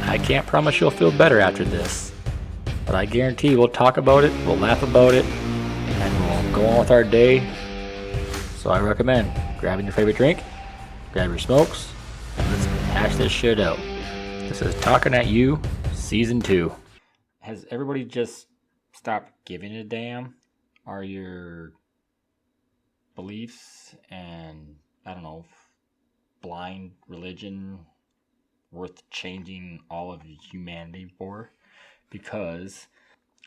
I can't promise you'll feel better after this, but I guarantee we'll talk about it, we'll laugh about it, and we'll go on with our day. So I recommend grabbing your favorite drink, grab your smokes, and let's hash this shit out. This is Talking at You, Season 2. Has everybody just stopped giving a damn? Are your beliefs and, I don't know, blind religion worth changing all of humanity for? Because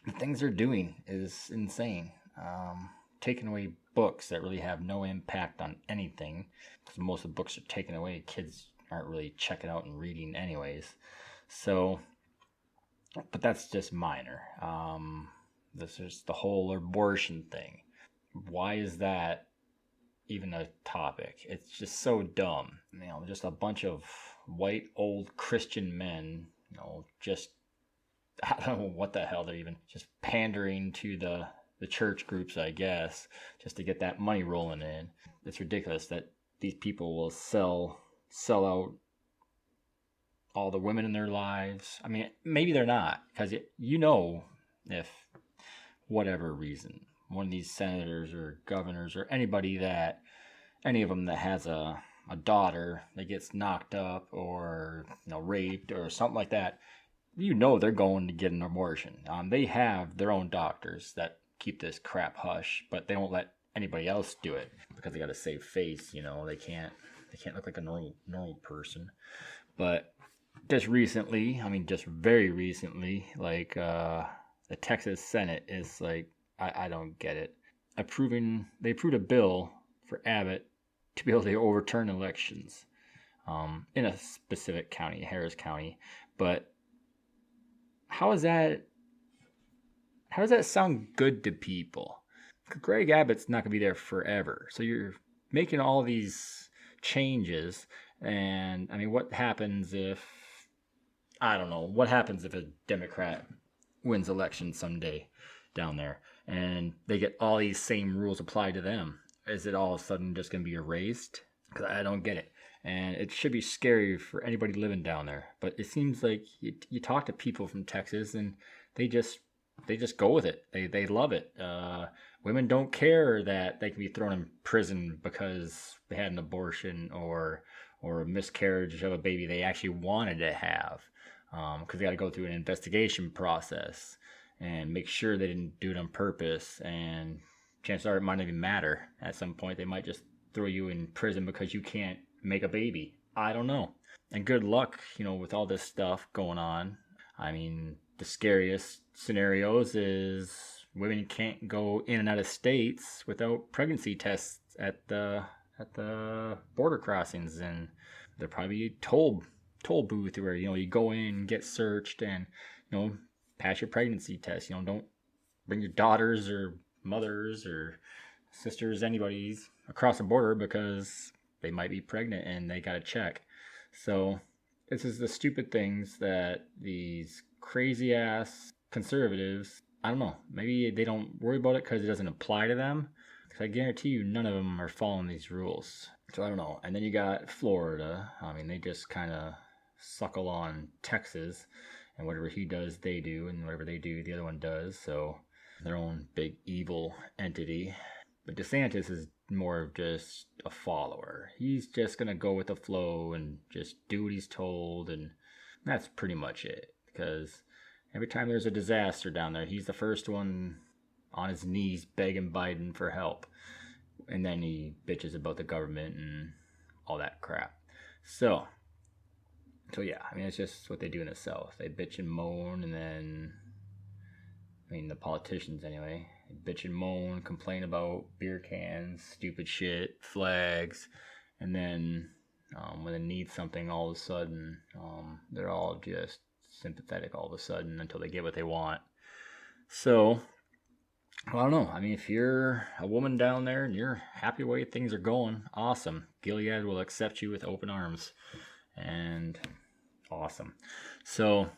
the things they're doing is insane. Taking away books that really have no impact on anything, because most of the books are taken away. Kids aren't really checking out and reading anyways. So, but that's just minor. This is the whole abortion thing. Why is that even a topic? It's just so dumb. Just a bunch of white old Christian men, just, I don't know what the hell they're even, just pandering to the church groups, I guess, just to get that money rolling in. It's ridiculous that these people will sell out all the women in their lives. I mean, maybe they're not, because if whatever reason, one of these senators or governors or any of them that has a daughter that gets knocked up or raped or something like that, they're going to get an abortion. They have their own doctors that keep this crap hush, but they don't let anybody else do it because they got to save face. They can't look like a normal person. But just very recently, like the Texas Senate is like, I don't get it. They approved a bill for Abbott to be able to overturn elections in a specific county, Harris County. But how does that sound good to people? Greg Abbott's not going to be there forever. So you're making all these changes. And what happens if a Democrat wins election someday down there and they get all these same rules applied to them? Is it all of a sudden just going to be erased? Because I don't get it. And it should be scary for anybody living down there. But it seems like you talk to people from Texas and they just go with it. They love it. Women don't care that they can be thrown in prison because they had an abortion or a miscarriage of a baby they actually wanted to have, because they got to go through an investigation process and make sure they didn't do it on purpose. And chances are it might not even matter. At some point, they might just throw you in prison because you can't make a baby. I don't know. And good luck, with all this stuff going on. The scariest scenarios is women can't go in and out of states without pregnancy tests at the border crossings, and there'll probably be a toll booth where you go in, get searched, and pass your pregnancy test. Don't bring your daughters or mothers or sisters, anybody's across the border because they might be pregnant and they got to check. So this is the stupid things that these crazy ass conservatives, I don't know, maybe they don't worry about it because it doesn't apply to them. Because I guarantee you none of them are following these rules. So I don't know. And then you got Florida. They just kind of suckle on Texas, and whatever he does, they do, and whatever they do, the other one does. So their own big evil entity. But DeSantis is more of just a follower. He's just going to go with the flow and just do what he's told, and that's pretty much it. Because every time there's a disaster down there, he's the first one on his knees begging Biden for help. And then he bitches about the government and all that crap. So yeah, it's just what they do in the South. They bitch and moan, and then, the politicians anyway, they bitch and moan, complain about beer cans, stupid shit, flags, and then when they need something, all of a sudden, they're all just sympathetic all of a sudden until they get what they want. So, I don't know. If you're a woman down there and you're happy the way things are going, awesome. Gilead will accept you with open arms. And awesome. So,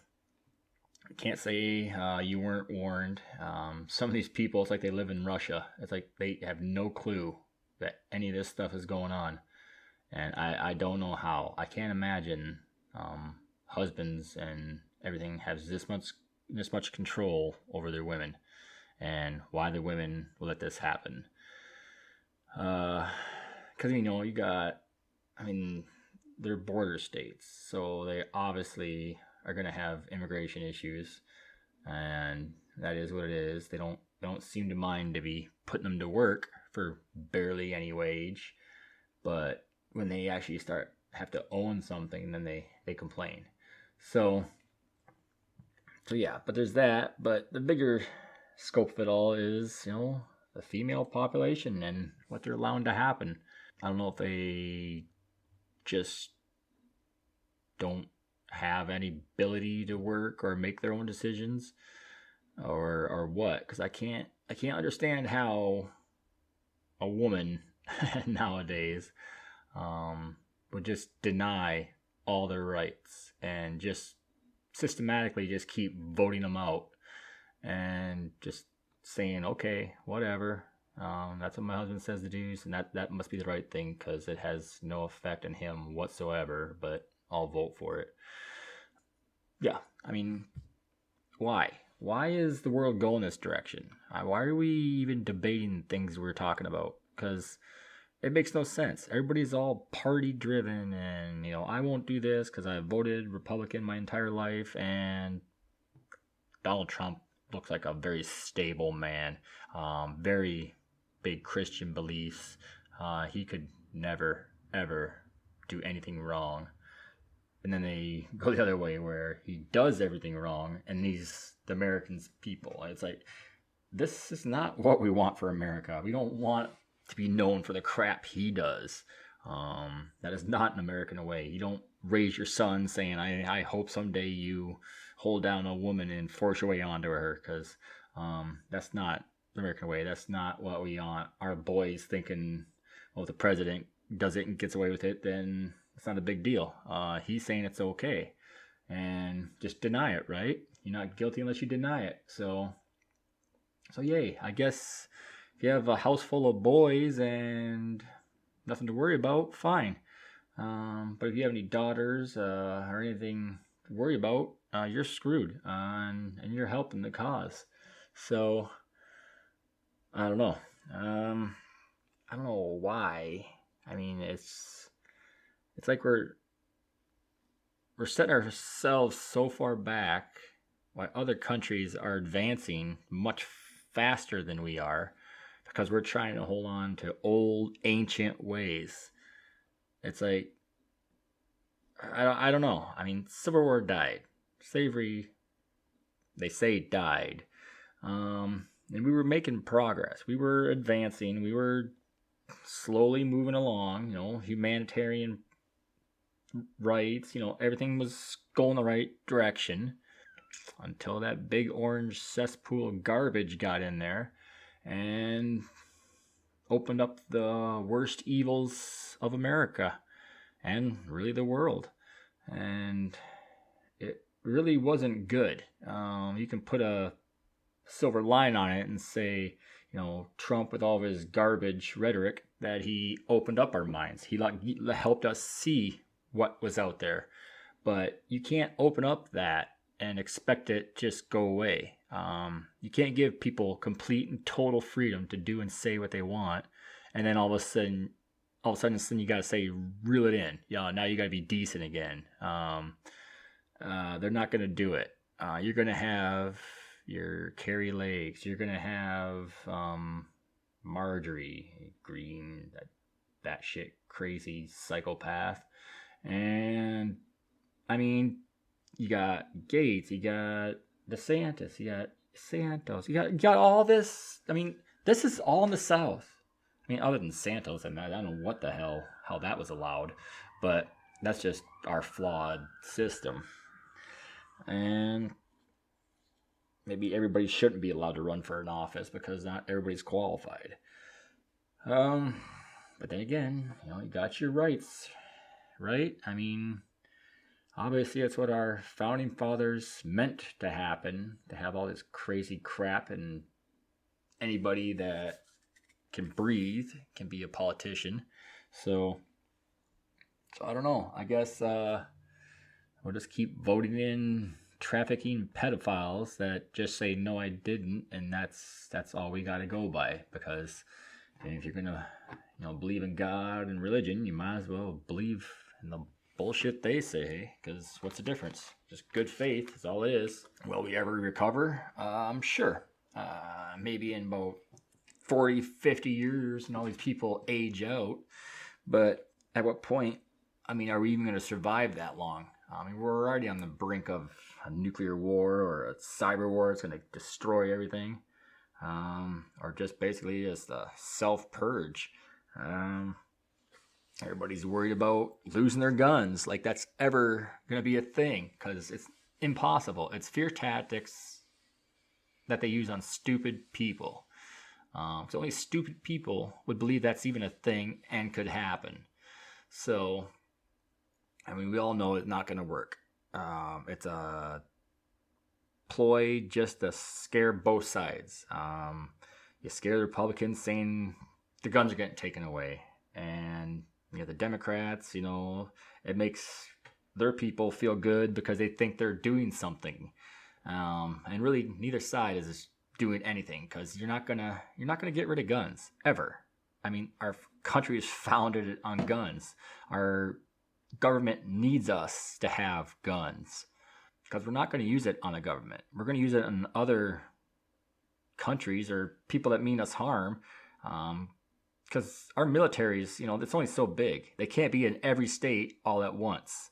I can't say you weren't warned. Some of these people, it's like they live in Russia. It's like they have no clue that any of this stuff is going on. And I don't know how. I can't imagine husbands and everything have this much control over their women, and why the women will let this happen. Because you got, they're border states, so they obviously are going to have immigration issues, and that is what it is. They don't seem to mind to be putting them to work for barely any wage, but when they actually have to own something, then they complain. So yeah, but there's that. But the bigger scope of it all is, the female population and what they're allowing to happen. I don't know if they just don't have any ability to work or make their own decisions, or what. Because I can't understand how a woman nowadays would just deny all their rights and just systematically just keep voting them out and just saying, okay, whatever, that's what my husband says to do, so that must be the right thing because it has no effect on him whatsoever, but I'll vote for it. Yeah, why is the world going this direction? Why are we even debating things we're talking about? Because it makes no sense. Everybody's all party driven, and I won't do this because I voted Republican my entire life, and Donald Trump looks like a very stable man, very big Christian beliefs. He could never ever do anything wrong. And then they go the other way where he does everything wrong, and he's the Americans' people. It's like, this is not what we want for America. We don't want to be known for the crap he does. That is not an American way. You don't raise your son saying, I hope someday you hold down a woman and force your way onto her, because that's not the American way. That's not what we want. Our boys thinking, well, if the president does it and gets away with it, then it's not a big deal. He's saying it's okay, and just deny it, right? You're not guilty unless you deny it. So yay. I guess if you have a house full of boys and nothing to worry about, fine. But if you have any daughters or anything to worry about, you're screwed, and you're helping the cause. So I don't know. I don't know why. It's like we're setting ourselves so far back while other countries are advancing much faster than we are, because we're trying to hold on to old ancient ways. It's like, I don't know. Civil War died. Slavery, they say, died. And we were making progress. We were advancing. We were slowly moving along, humanitarian rights, everything was going the right direction until that big orange cesspool of garbage got in there and opened up the worst evils of America and really the world. And it really wasn't good. You can put a silver line on it and say, Trump, with all of his garbage rhetoric, that he opened up our minds. He helped us see what was out there. But you can't open up that and expect it just go away. You can't give people complete and total freedom to do and say what they want, and then all of a sudden you gotta say, reel it in. Now you gotta be decent again. They're not gonna do it. You're gonna have your Carrie Lakes. You're gonna have Marjorie Green, that shit crazy psychopath. And you got Gates, you got DeSantis, you got Santos, you got all this. This is all in the South. Other than Santos, I don't know what the hell, how that was allowed, but that's just our flawed system. And maybe everybody shouldn't be allowed to run for an office because not everybody's qualified. But then again, you got your rights, right? Obviously that's what our founding fathers meant to happen, to have all this crazy crap, and anybody that can breathe can be a politician. So I don't know. I guess we'll just keep voting in trafficking pedophiles that just say no, I didn't, and that's all we got to go by. Because if you're gonna believe in God and religion, you might as well believe in the bullshit they say, because what's the difference? Just good faith is all it is. Will we ever recover? I'm sure. Maybe in about 40, 50 years and all these people age out. But at what point, are we even going to survive that long? We're already on the brink of a nuclear war or a cyber war. It's going to destroy everything. Or just basically just a self-purge. Everybody's worried about losing their guns. Like that's ever going to be a thing, because it's impossible. It's fear tactics that they use on stupid people. So only stupid people would believe that's even a thing and could happen. So, we all know it's not going to work. It's a ploy just to scare both sides. You scare the Republicans saying the guns are getting taken away. And the Democrats, it makes their people feel good because they think they're doing something. And really, neither side is doing anything, because you're not gonna get rid of guns ever. Our country is founded on guns. Our government needs us to have guns, because we're not going to use it on the government. We're going to use it on other countries or people that mean us harm. Because our militaries, it's only so big. They can't be in every state all at once.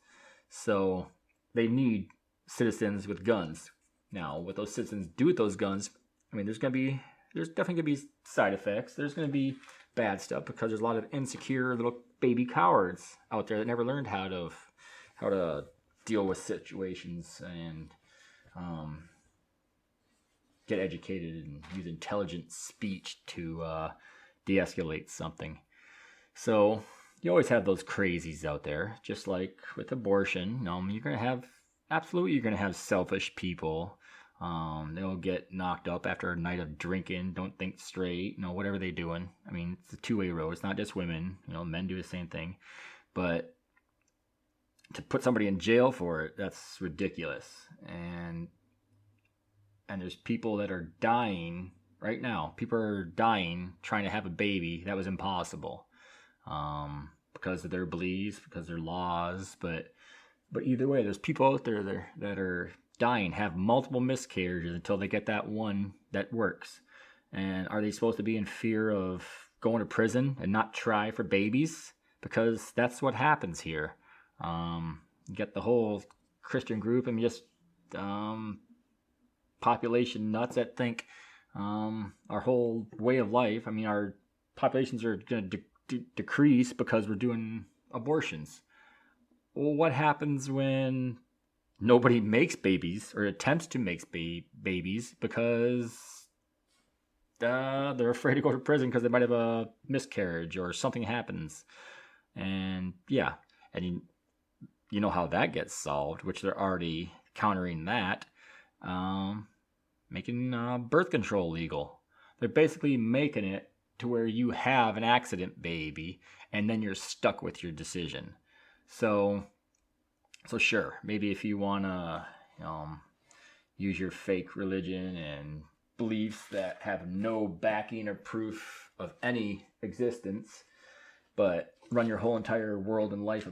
So they need citizens with guns. Now, what those citizens do with those guns, there's definitely going to be side effects. There's going to be bad stuff, because there's a lot of insecure little baby cowards out there that never learned how to deal with situations and get educated and use intelligent speech to de-escalate something. So you always have those crazies out there, just like with abortion. You're going to have selfish people. They'll get knocked up after a night of drinking, don't think straight, whatever they're doing. It's a two-way road. It's not just women. Men do the same thing. But to put somebody in jail for it, that's ridiculous. And there's people that are dying right now. People are dying trying to have a baby. That was impossible. Because of their beliefs, because of their laws. But either way, there's people out there that are dying, have multiple miscarriages until they get that one that works. And are they supposed to be in fear of going to prison and not try for babies? Because that's what happens here. You get the whole Christian group and just population nuts that think our whole way of life, our populations are going to decrease because we're doing abortions. Well, what happens when nobody makes babies or attempts to make babies because they're afraid to go to prison because they might have a miscarriage or something happens? And you know how that gets solved, which they're already countering that, making birth control legal. They're basically making it to where you have an accident baby and then you're stuck with your decision. So sure, maybe if you want to use your fake religion and beliefs that have no backing or proof of any existence, but run your whole entire world and life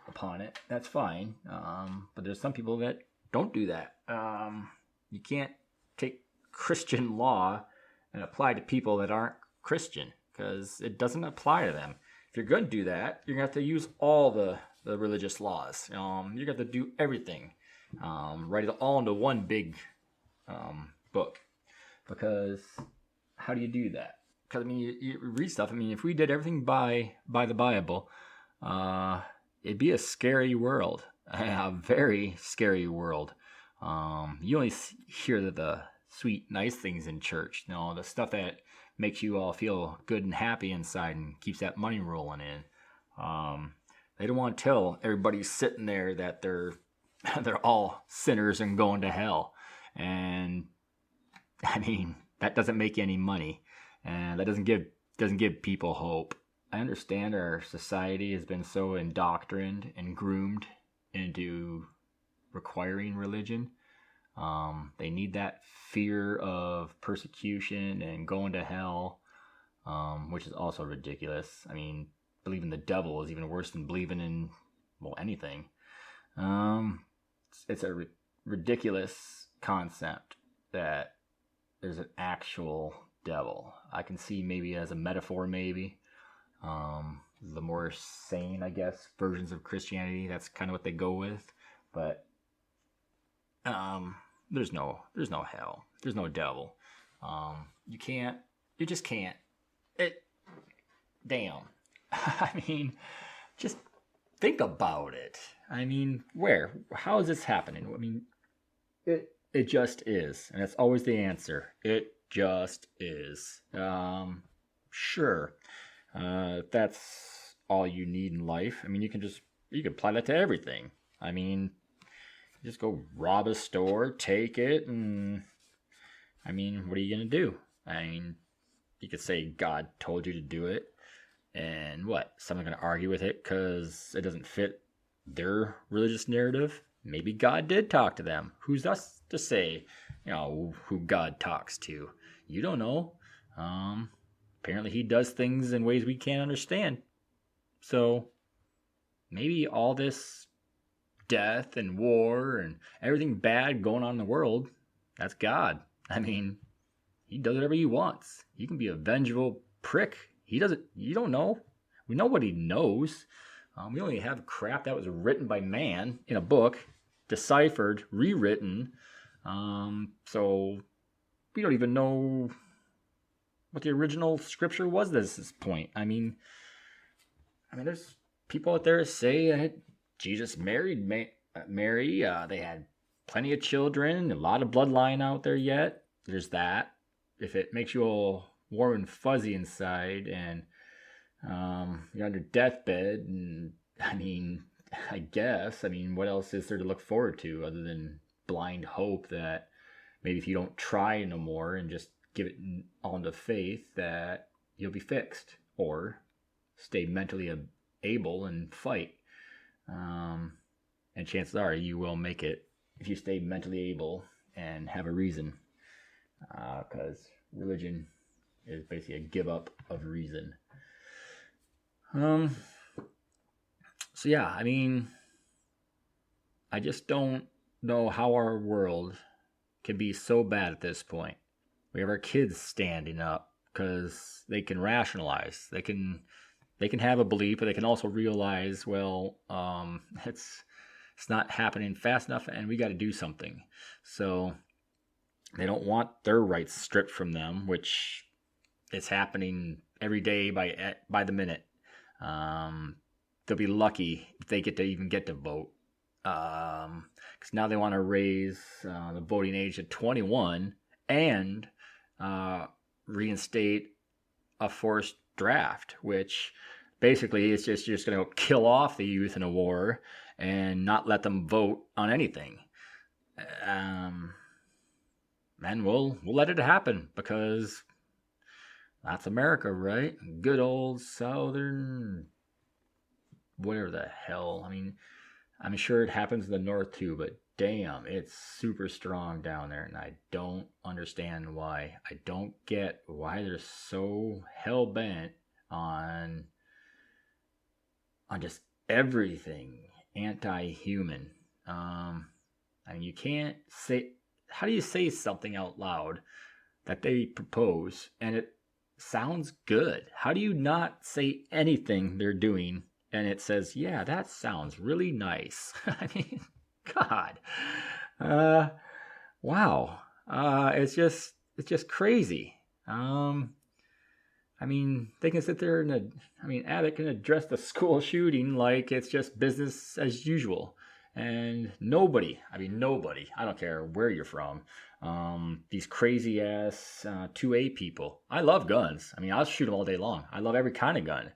upon it, that's fine. But there's some people that don't do that. You can't take Christian law and apply to people that aren't Christian, because it doesn't apply to them. If you're going to do that, you're going to have to use all the religious laws. You're going to have to do everything. Write it all into one big book. Because how do you do that? Because, you read stuff. If we did everything by the Bible, it'd be a scary world. A very scary world. You only hear the sweet, nice things in church. The stuff that makes you all feel good and happy inside and keeps that money rolling in. They don't want to tell everybody sitting there that they're all sinners and going to hell. And that doesn't make you any money, and that doesn't give people hope. I understand our society has been so indoctrined and groomed into requiring religion. They need that fear of persecution and going to hell, which is also ridiculous. I mean, believing the devil is even worse than believing in, well, anything. It's a ridiculous concept that there's an actual devil. I can see maybe as a metaphor, maybe. The more sane, I guess, versions of Christianity, that's kind of what they go with. But there's no hell. There's no devil. You just can't. Damn. I mean, just think about it. I mean, how is this happening? I mean, it just is. And that's always the answer. It just is. Sure. If that's all you need in life, I mean, you can apply that to everything. I mean, just go rob a store, take it, and I mean, what are you going to do? I mean, you could say God told you to do it, and what? Someone's going to argue with it because it doesn't fit their religious narrative? Maybe God did talk to them. Who's us to say, who God talks to? You don't know. Apparently he does things in ways we can't understand. So maybe all this death and war and everything bad going on in the world, that's God. I mean, he does whatever he wants. He can be a vengeful prick. You don't know. We know what he knows. We only have crap that was written by man in a book, deciphered, rewritten. So we don't even know what the original scripture was at this point. I mean, there's people out there say that Jesus married Mary. They had plenty of children, a lot of bloodline out there yet. There's that. If it makes you all warm and fuzzy inside and you're on your deathbed, and I guess, what else is there to look forward to other than blind hope that maybe if you don't try no more and just give it all into faith that you'll be fixed, or stay mentally able and fight. And chances are you will make it if you stay mentally able and have a reason, because religion is basically a give up of reason. So yeah, I just don't know how our world can be so bad at this point. We have our kids standing up because they can rationalize. They can have a belief, but they can also realize, well, it's not happening fast enough, and we got to do something. So they don't want their rights stripped from them, which is happening every day by the minute. They'll be lucky if they get to vote, because now they want to raise the voting age to 21 and reinstate a forced draft, which basically is just going to kill off the youth in a war and not let them vote on anything. And we'll let it happen, because that's America, right? Good old Southern, whatever the hell. I'm sure it happens in the North too, but damn, it's super strong down there, and I don't understand why. I don't get why they're so hell-bent on just everything anti-human. You can't say... How do you say something out loud that they propose and it sounds good? How do you not say anything they're doing and it says, yeah, that sounds really nice? God. Wow. It's just crazy. They can sit there and Abbott can address the school shooting like it's just business as usual. And nobody, I don't care where you're from, these crazy ass 2A people. I love guns. I'll shoot them all day long. I love every kind of gun.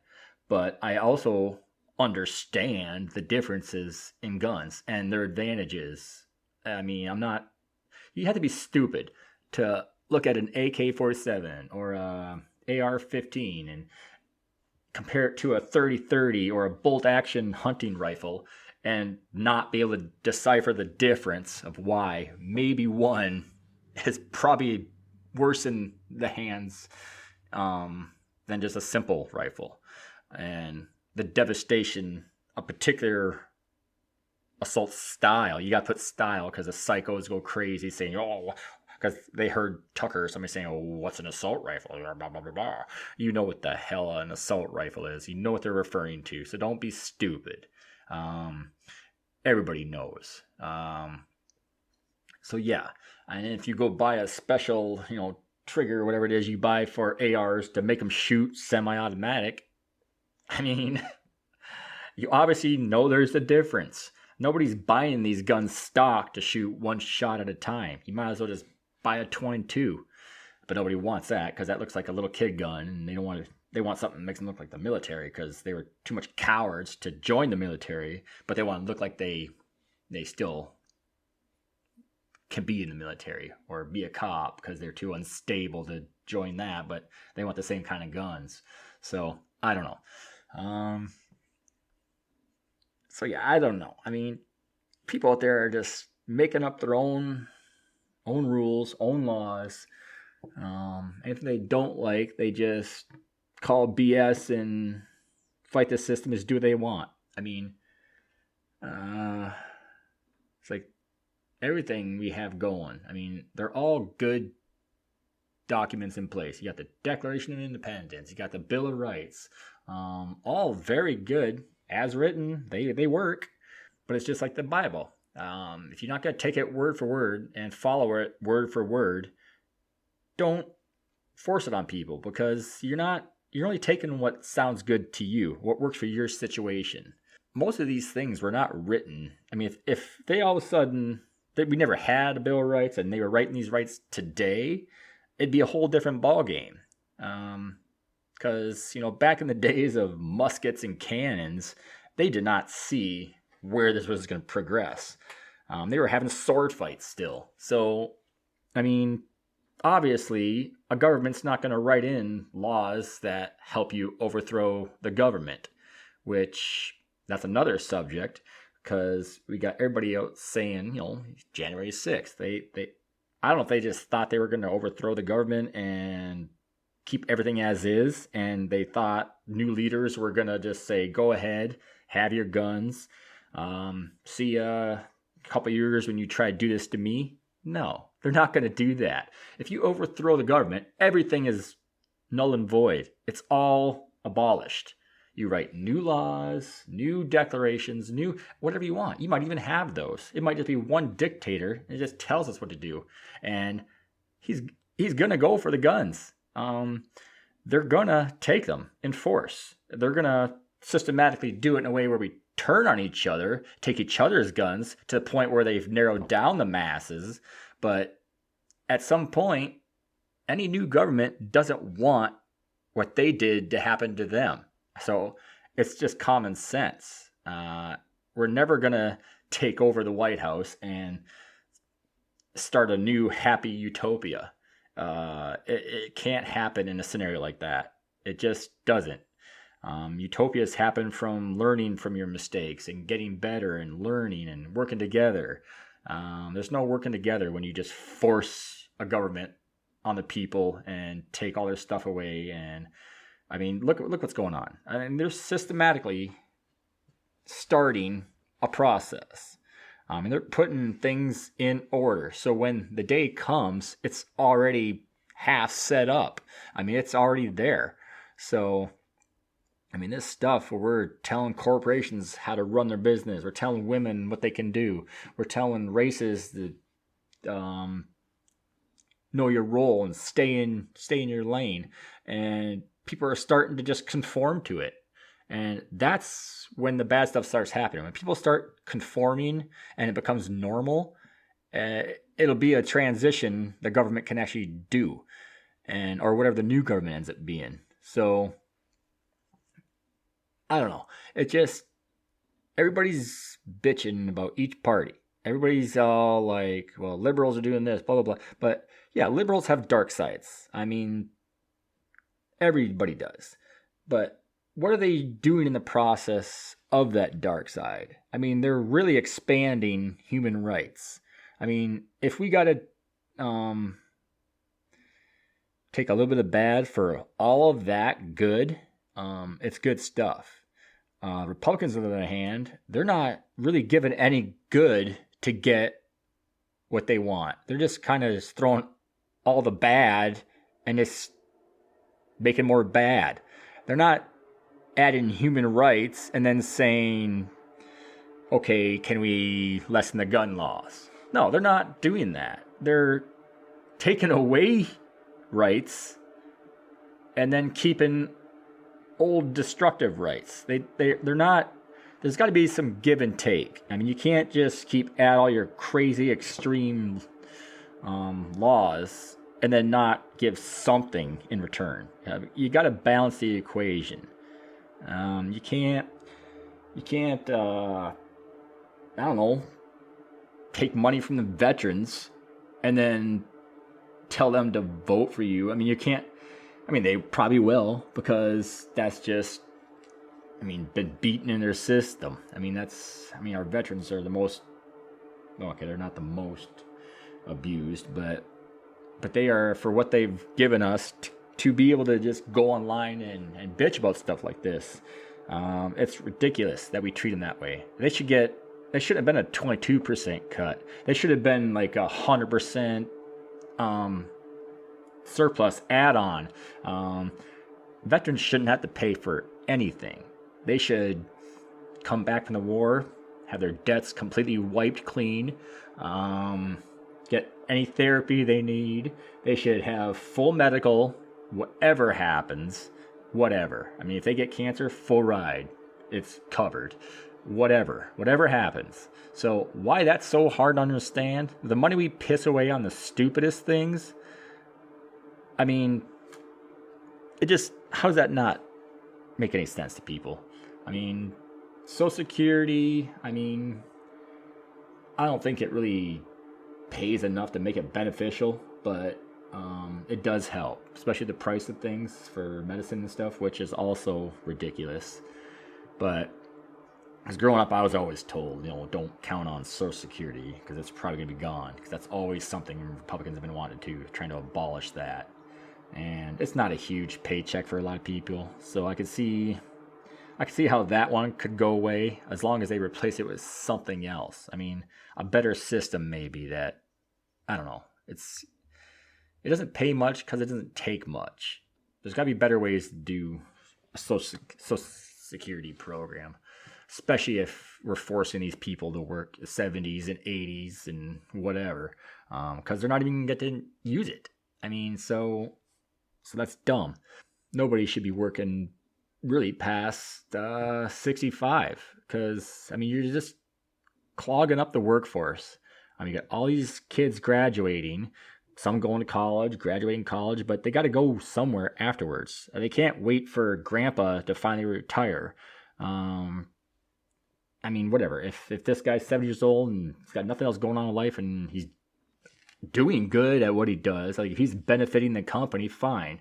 But I also understand the differences in guns and their advantages. You have to be stupid to look at an AK-47 or a AR-15 and compare it to a 30-30 or a bolt-action hunting rifle and not be able to decipher the difference of why maybe one is probably worse in the hands than just a simple rifle. And the devastation of particular assault style. You got to put style because the psychos go crazy saying, oh, because they heard Tucker or somebody saying, oh, what's an assault rifle? Blah, blah, blah, blah. You know what the hell an assault rifle is. You know what they're referring to. So don't be stupid. Everybody knows. So yeah. And if you go buy a special, trigger or whatever it is you buy for ARs to make them shoot semi-automatic, I mean, you obviously know there's a difference. Nobody's buying these guns stock to shoot one shot at a time. You might as well just buy a 22. But nobody wants that because that looks like a little kid gun, and they don't want to. They want something that makes them look like the military because they were too much cowards to join the military, but they want to look like they still can be in the military or be a cop because they're too unstable to join that, but they want the same kind of guns. So I don't know. So yeah, I don't know. I mean, people out there are just making up their own rules, own laws. Anything they don't like, they just call BS and fight the system, is do what they want. I mean, it's like everything we have going. I mean, they're all good documents in place. You got the Declaration of Independence, you got the Bill of Rights, all very good as written. They work, but it's just like the Bible. If you're not going to take it word for word and follow it word for word, don't force it on people, because you're only taking what sounds good to you, what works for your situation. Most of these things were not written. I mean, if they all of a sudden, we never had a Bill of Rights and they were writing these rights today, it'd be a whole different ballgame. Because, back in the days of muskets and cannons, they did not see where this was going to progress. They were having sword fights still. So, I mean, obviously, a government's not going to write in laws that help you overthrow the government, which that's another subject, because we got everybody out saying, January 6th. I don't know if they just thought they were going to overthrow the government and keep everything as is, and they thought new leaders were going to just say, go ahead, have your guns. See a couple years when you try to do this to me. No, they're not going to do that. If you overthrow the government, everything is null and void. It's all abolished. You write new laws, new declarations, new whatever you want. You might even have those. It might just be one dictator and it just tells us what to do. And he's going to go for the guns. They're going to take them in force. They're going to systematically do it in a way where we turn on each other, take each other's guns to the point where they've narrowed down the masses. But at some point, any new government doesn't want what they did to happen to them. So it's just common sense. We're never going to take over the White House and start a new happy utopia. It can't happen in a scenario like that. It just doesn't. Utopias happen from learning from your mistakes and getting better and learning and working together. There's no working together when you just force a government on the people and take all their stuff away. And I mean, look what's going on. I mean, they're systematically starting a process. And they're putting things in order. So when the day comes, it's already half set up. I mean, it's already there. So, I mean, this stuff where we're telling corporations how to run their business, we're telling women what they can do, we're telling races to know your role and stay in your lane, and people are starting to just conform to it. And that's when the bad stuff starts happening. When people start conforming and it becomes normal, it'll be a transition the government can actually do, or whatever the new government ends up being. So I don't know. It just, everybody's bitching about each party. Everybody's all like, well, liberals are doing this, blah, blah, blah. But yeah, liberals have dark sides. I mean, everybody does. But what are they doing in the process of that dark side? I mean, they're really expanding human rights. I mean, if we got to take a little bit of bad for all of that good, it's good stuff. Republicans, on the other hand, they're not really given any good to get what they want. They're just kind of just throwing all the bad and just making more bad. They're not adding human rights and then saying, okay, can we lessen the gun laws? No, they're not doing that. They're taking away rights and then keeping old destructive rights. They're not. There's got to be some give and take. I mean, you can't just keep add all your crazy extreme laws and then not give something in return. You got to balance the equation. You can't. I don't know. Take money from the veterans and then tell them to vote for you. I mean, you can't. I mean, they probably will, because that's just, been beaten in their system. Our veterans are the most, okay, they're not the most abused, but they are, for what they've given us, to be able to just go online and bitch about stuff like this. It's ridiculous that we treat them that way. They should have been a 22% cut. They should have been like 100%, surplus add-on. Veterans shouldn't have to pay for anything. They should come back from the war, have their debts completely wiped clean, get any therapy they need. They should have full medical, whatever happens, whatever. If they get cancer, full ride. It's covered. Whatever happens. So why that's so hard to understand? The money we piss away on the stupidest things, it just, how does that not make any sense to people? Social Security, I don't think it really pays enough to make it beneficial, but it does help, especially the price of things for medicine and stuff, which is also ridiculous. But as growing up, I was always told, don't count on Social Security because it's probably going to be gone, because that's always something Republicans have been wanting to, trying to abolish that. And it's not a huge paycheck for a lot of people, so I could see how that one could go away as long as they replace it with something else. A better system maybe that, I don't know. It doesn't pay much because it doesn't take much. There's got to be better ways to do a social security program, especially if we're forcing these people to work the 70s and 80s and whatever, because they're not even going to get to use it. So that's dumb. Nobody should be working really past 65, because you're just clogging up the workforce. You got all these kids graduating, some going to college, graduating college, but they got to go somewhere afterwards. They can't wait for grandpa to finally retire. Whatever. If this guy's 70 years old and he's got nothing else going on in life and he's doing good at what he does, like if he's benefiting the company, fine.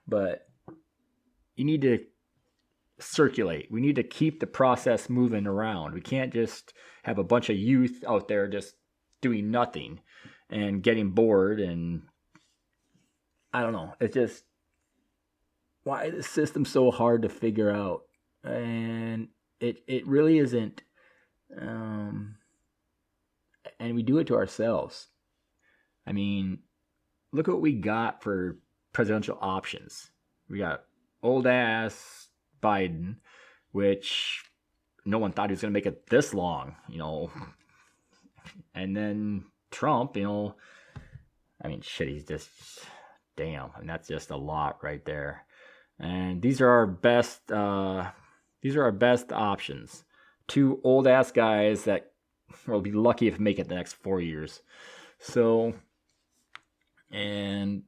But you need to circulate. We need to keep the process moving around. We can't just have a bunch of youth out there just doing nothing and getting bored. And I don't know. It's just, why is the system so hard to figure out? And it really isn't. And we do it to ourselves. Look what we got for presidential options. We got old ass Biden, which no one thought he was going to make it this long, And then Trump, he's just, damn. That's just a lot right there. And these are our best options. Two old ass guys that will be lucky if make it the next 4 years. So, and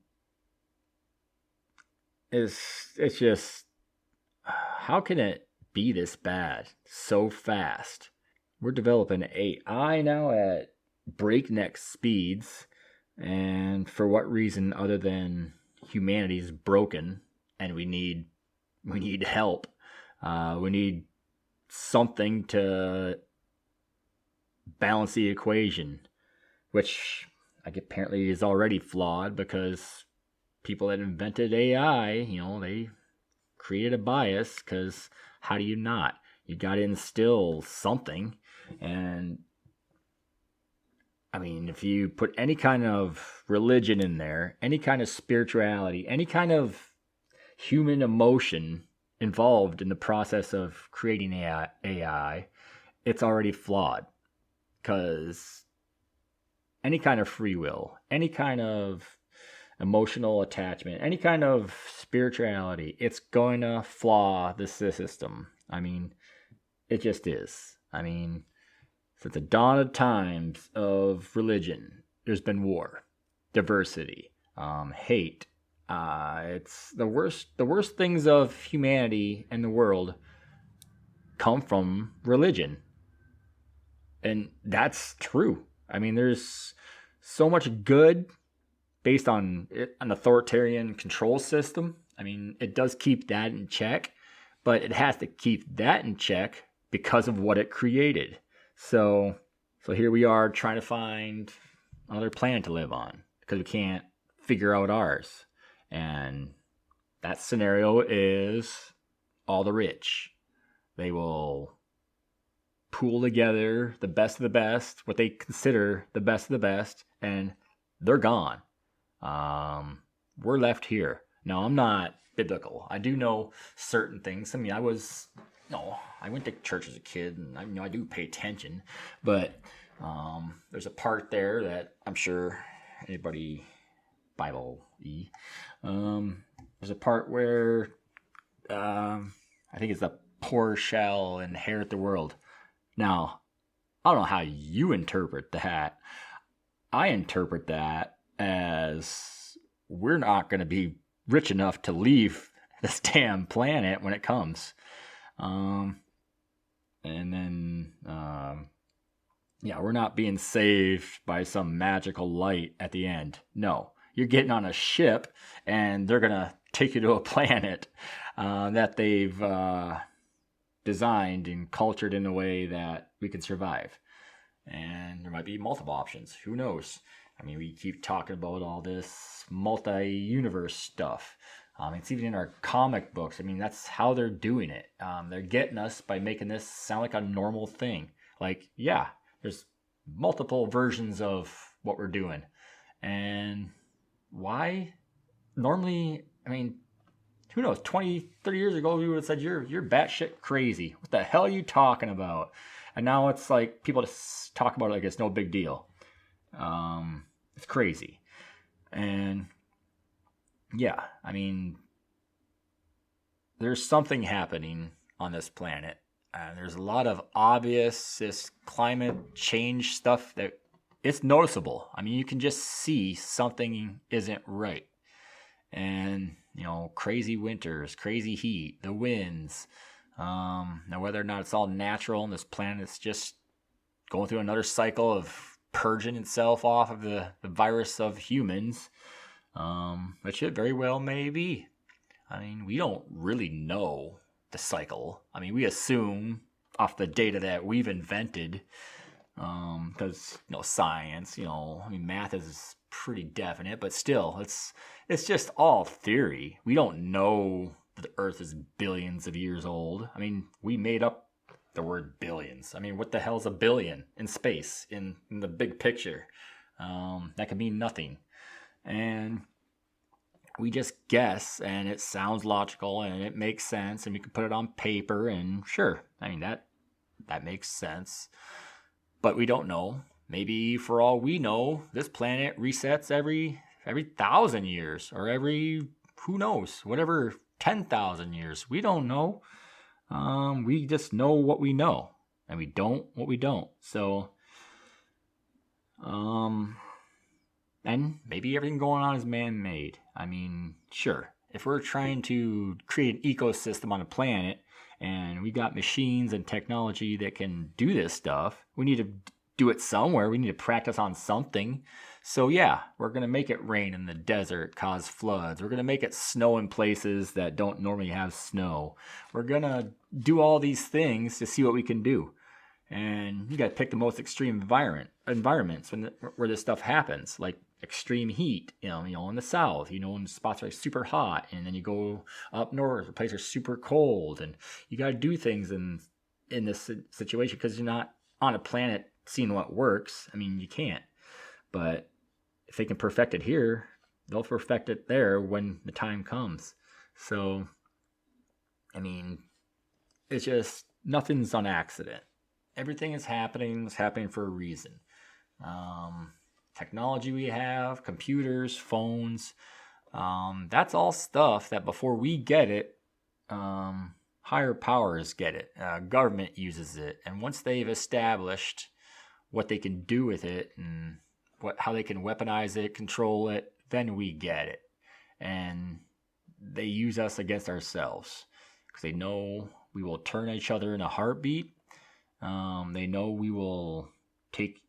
it's just, how can it be this bad so fast? We're developing AI now at breakneck speeds, and for what reason other than humanity's broken and we need help? We need something to balance the equation, which apparently is already flawed because people that invented AI, they created a bias, because how do you not? You got to instill something. And I mean, if you put any kind of religion in there, any kind of spirituality, any kind of human emotion involved in the process of creating AI, it's already flawed. Because any kind of free will, any kind of emotional attachment, any kind of spirituality, it's going to flaw the system. I mean, it just is. I mean, since the dawn of times of religion, there's been war, diversity, hate. It's the worst things of humanity and the world come from religion. And that's true. I mean, there's so much good based on an authoritarian control system. I mean, it does keep that in check, but it has to keep that in check because of what it created. So here we are trying to find another planet to live on because we can't figure out ours. And that scenario is all the rich. They will pool together the best of the best, what they consider the best of the best, and they're gone. We're left here. Now, I'm not biblical. I do know certain things. I mean, I went to church as a kid, and I do pay attention, but there's a part there that I'm sure anybody Bible-y, there's a part where I think it's the poor shall inherit the world. Now, I don't know how you interpret that. I interpret that as we're not going to be rich enough to leave this damn planet when it comes. And then, we're not being saved by some magical light at the end. No, you're getting on a ship and they're going to take you to a planet that they've designed and cultured in a way that we can survive. And there might be multiple options. Who knows? I mean, we keep talking about all this multi-universe stuff. It's even in our comic books. I mean, that's how they're doing it. They're getting us by making this sound like a normal thing. Like, yeah, there's multiple versions of what we're doing. And why? Normally, I mean, who knows, 20, 30 years ago, we would have said, you're batshit crazy. What the hell are you talking about? And now it's like people just talk about it like it's no big deal. It's crazy. And yeah, I mean, there's something happening on this planet. There's a lot of obvious this climate change stuff that it's noticeable. I mean, you can just see something isn't right. And, crazy winters, crazy heat, the winds. Now, whether or not it's all natural and this planet's just going through another cycle of purging itself off of the virus of humans, which it very well may be. I mean, we don't really know the cycle. I mean, we assume off the data that we've invented, because, science, I mean, math is pretty definite, but still, it's just all theory. We don't know that the Earth is billions of years old. I mean, we made up the word billions. I mean, what the hell's a billion in space, in the big picture? That could mean nothing. And we just guess, and it sounds logical, and it makes sense, and we can put it on paper, and sure, I mean, that makes sense. But we don't know. Maybe for all we know, this planet resets every 1,000 years, or every, who knows, whatever, 10,000 years. We don't know. We just know what we know, and we don't what we don't. So, and maybe everything going on is man-made. I mean, sure, if we're trying to create an ecosystem on a planet, and we got machines and technology that can do this stuff, we need to do it somewhere. We need to practice on something. So yeah, we're going to make it rain in the desert, cause floods. We're going to make it snow in places that don't normally have snow. We're going to do all these things to see what we can do. And you got to pick the most extreme environments where this stuff happens, like extreme heat, in the south, in spots are like super hot, and then you go up north, the places are super cold, and you got to do things in this situation because you're not on a planet seeing what works. I mean, you can't. But if they can perfect it here, they'll perfect it there when the time comes. So, I mean, it's just nothing's on accident. Everything is happening for a reason. Technology we have, computers, phones, that's all stuff that before we get it, higher powers get it. Government uses it. And once they've established what they can do with it and how they can weaponize it, control it, then we get it. And they use us against ourselves because they know we will turn each other in a heartbeat. They know we will take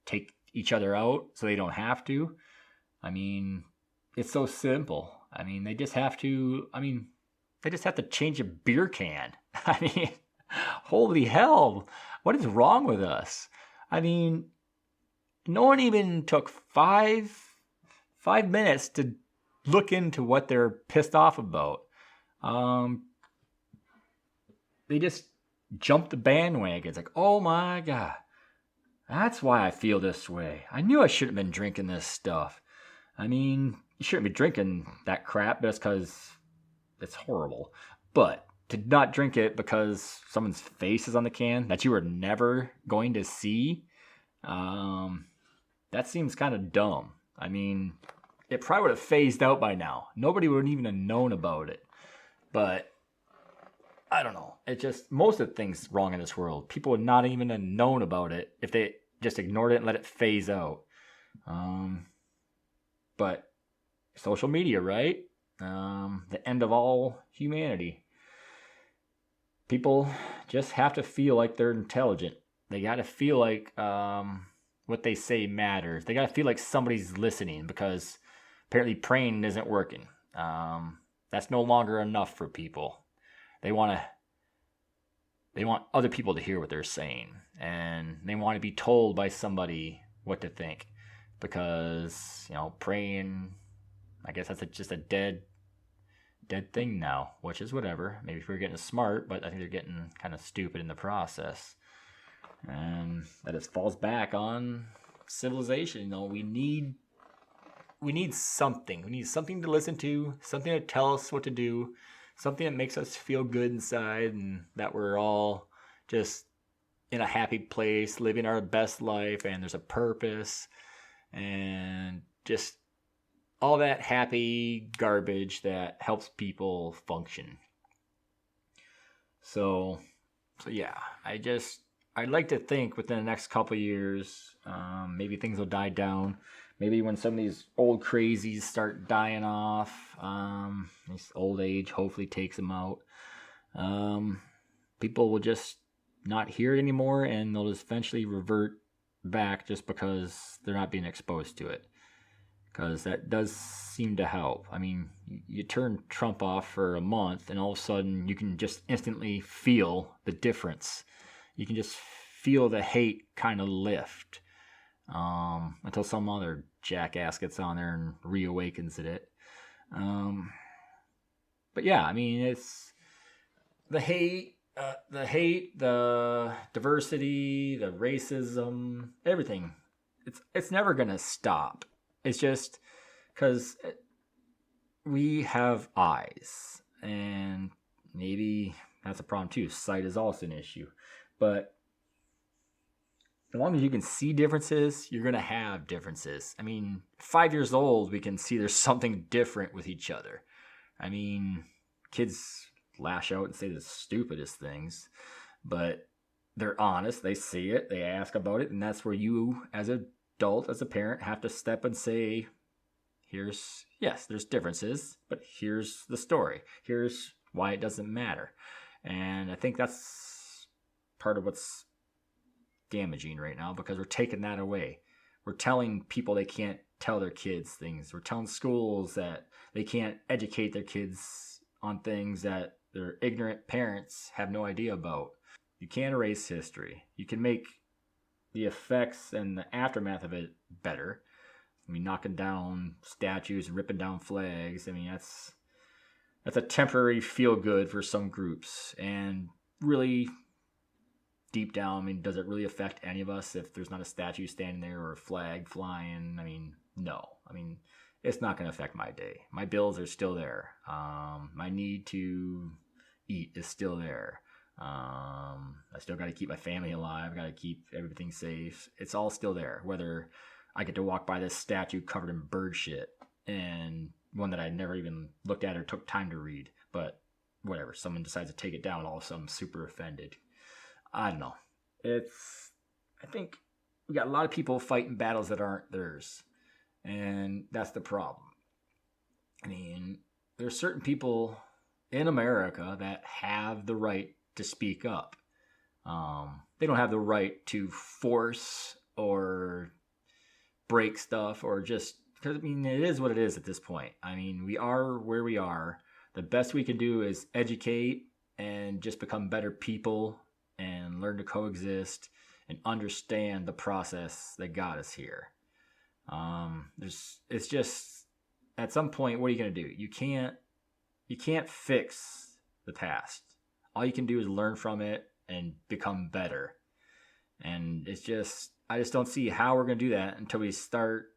each other out so they don't have to. I mean, it's so simple. I mean, they just have to change a beer can. I mean, holy hell, what is wrong with us? I mean, no one even took five minutes to look into what they're pissed off about. They just jumped the bandwagon. It's like, oh my God, that's why I feel this way. I knew I shouldn't have been drinking this stuff. I mean, you shouldn't be drinking that crap just because it's horrible. But to not drink it because someone's face is on the can that you were never going to see, that seems kind of dumb. I mean, it probably would have phased out by now. Nobody would even have known about it. But I don't know. It just, most of the things wrong in this world, people would not even have known about it if they just ignored it and let it phase out. But social media, right? The end of all humanity. People just have to feel like they're intelligent. They got to feel like what they say matters. They got to feel like somebody's listening because apparently praying isn't working. That's no longer enough for people. They want other people to hear what they're saying, and they want to be told by somebody what to think, because praying, I guess that's just a dead thing now, which is whatever. Maybe if we're getting smart, but I think they're getting kind of stupid in the process, and that it falls back on civilization. We need something. We need something to listen to, something to tell us what to do. Something that makes us feel good inside and that we're all just in a happy place, living our best life, and there's a purpose, and just all that happy garbage that helps people function. So yeah, I'd like to think within the next couple of years, maybe things will die down. Maybe when some of these old crazies start dying off, this old age hopefully takes them out. People will just not hear it anymore, and they'll just eventually revert back just because they're not being exposed to it. Because that does seem to help. I mean, you turn Trump off for a month, and all of a sudden you can just instantly feel the difference. You can just feel the hate kind of lift. Until some other jackass gets on there and reawakens it. But yeah, I mean, it's the hate, the diversity, the racism, everything. It's never gonna stop. It's just because we have eyes, and maybe that's a problem too. Sight is also an issue, but as long as you can see differences, you're going to have differences. I mean, 5 years old, we can see there's something different with each other. I mean, kids lash out and say the stupidest things, but they're honest. They see it. They ask about it. And that's where you, as an adult, as a parent, have to step and say, yes, there's differences, but here's the story. Here's why it doesn't matter. And I think that's part of what's damaging right now, because we're taking that away. We're telling people they can't tell their kids things. We're telling schools that they can't educate their kids on things that their ignorant parents have no idea about. You can't erase history. You can make the effects and the aftermath of it better. I mean, knocking down statues and ripping down flags. I mean, that's a temporary feel good for some groups. And really, deep down, I mean, does it really affect any of us if there's not a statue standing there or a flag flying? I mean, no. I mean, it's not going to affect my day. My bills are still there. My need to eat is still there. I still got to keep my family alive. I got to keep everything safe. It's all still there. Whether I get to walk by this statue covered in bird shit and one that I never even looked at or took time to read, but whatever. Someone decides to take it down, all of a sudden I'm super offended. I don't know. I think we got a lot of people fighting battles that aren't theirs, and that's the problem. I mean, there's certain people in America that have the right to speak up. They don't have the right to force or break stuff or just, because I mean, it is what it is at this point. I mean, we are where we are. The best we can do is educate and just become better people and learn to coexist and understand the process that got us here. It's just, at some point, what are you going to do? You can't fix the past. All you can do is learn from it and become better. And it's just, I just don't see how we're going to do that until we start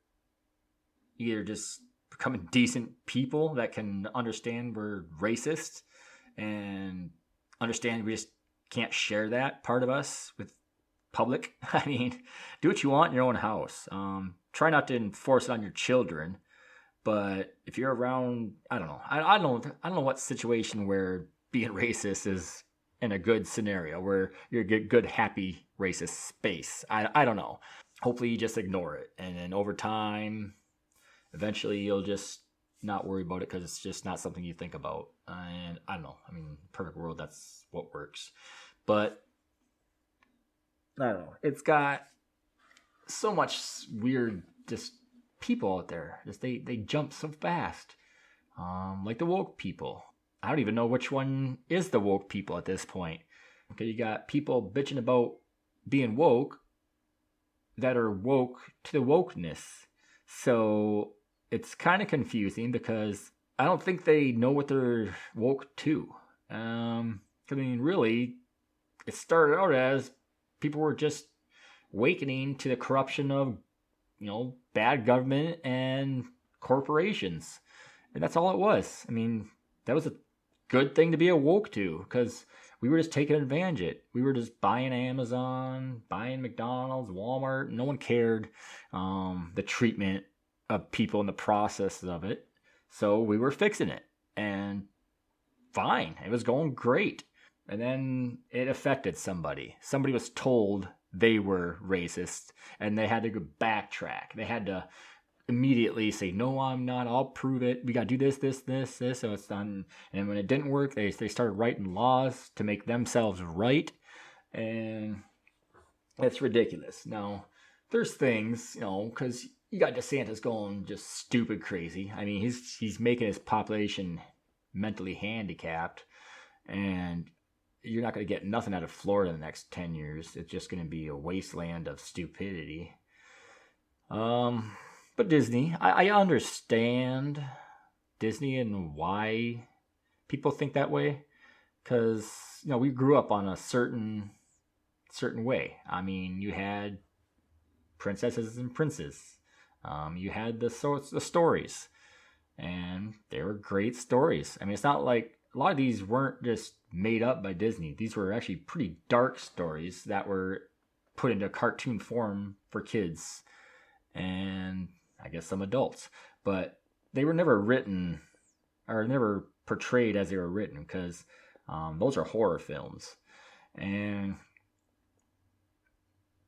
either just becoming decent people that can understand we're racist and understand we just can't share that part of us with public. I mean, do what you want in your own house. Try not to enforce it on your children. But if you're around, I don't know. I don't know what situation where being racist is in a good scenario, where you're a good, happy, racist space. I don't know. Hopefully you just ignore it. And then over time, eventually you'll just not worry about it because it's just not something you think about. And I don't know. I mean, perfect world, that's what works. But I don't know. It's got so much weird just people out there. Just they jump so fast. Like the woke people. I don't even know which one is the woke people at this point. Okay, you got people bitching about being woke that are woke to the wokeness. So it's kind of confusing because I don't think they know what they're woke to. I mean, really, it started out as people were just awakening to the corruption of, bad government and corporations. And that's all it was. I mean, that was a good thing to be awoke to because we were just taking advantage of it. We were just buying Amazon, buying McDonald's, Walmart. No one cared the treatment of people in the process of it. So we were fixing it. And fine. It was going great. And then it affected somebody. Somebody was told they were racist and they had to go backtrack. They had to immediately say, no, I'm not. I'll prove it. We got to do this. So it's done. And when it didn't work, they started writing laws to make themselves right. And it's ridiculous. Now, there's things, because you got DeSantis going just stupid crazy. I mean, he's making his population mentally handicapped. And you're not going to get nothing out of Florida in the next 10 years. It's just going to be a wasteland of stupidity. But Disney, I understand Disney and why people think that way. Because, we grew up on a certain way. I mean, you had princesses and princes. You had the stories. And they were great stories. I mean, it's not like a lot of these weren't just made up by Disney. These were actually pretty dark stories that were put into cartoon form for kids and I guess some adults. But they were never written or never portrayed as they were written because those are horror films.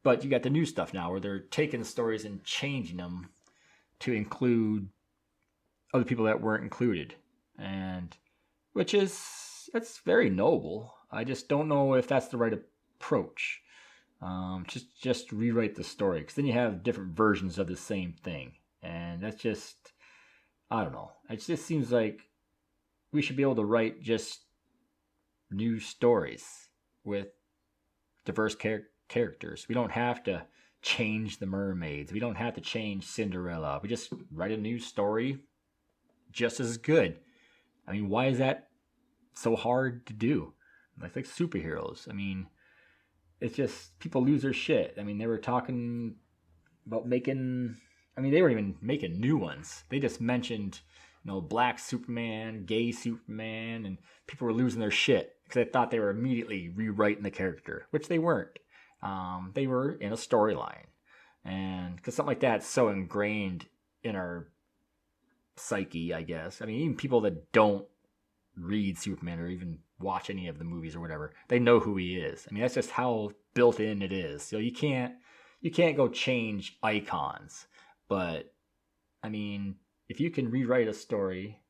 But you got the new stuff now where they're taking stories and changing them to include other people that weren't included. And that's very noble. I just don't know if that's the right approach. Just rewrite the story, because then you have different versions of the same thing. And that's just, I don't know. It just seems like we should be able to write just new stories with diverse characters. We don't have to change the mermaids. We don't have to change Cinderella. We just write a new story just as good. I mean, why is that so hard to do? Like superheroes. I mean, it's just people lose their shit. I mean, they were talking about making. I mean, they weren't even making new ones. They just mentioned, black Superman, gay Superman, and people were losing their shit because they thought they were immediately rewriting the character, which they weren't. They were in a storyline, and because something like that's so ingrained in our psyche, I guess. I mean, even people that don't read Superman or even watch any of the movies or whatever, they know who he is. I mean, that's just how built in it is. So you can't go change icons. But I mean, if you can rewrite a story,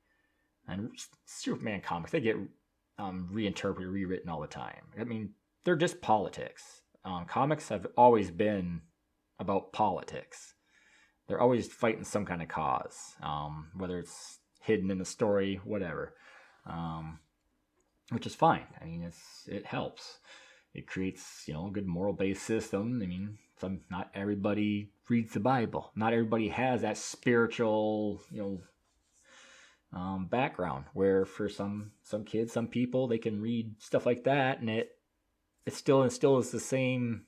and Superman comics, they get reinterpreted, rewritten all the time. I mean, they're just politics. Comics have always been about politics. They're always fighting some kind of cause, whether it's hidden in the story, whatever, which is fine. I mean, it helps. It creates, a good moral-based system. I mean, not everybody reads the Bible. Not everybody has that spiritual, background. Where for some kids, some people, they can read stuff like that, and it still instills the same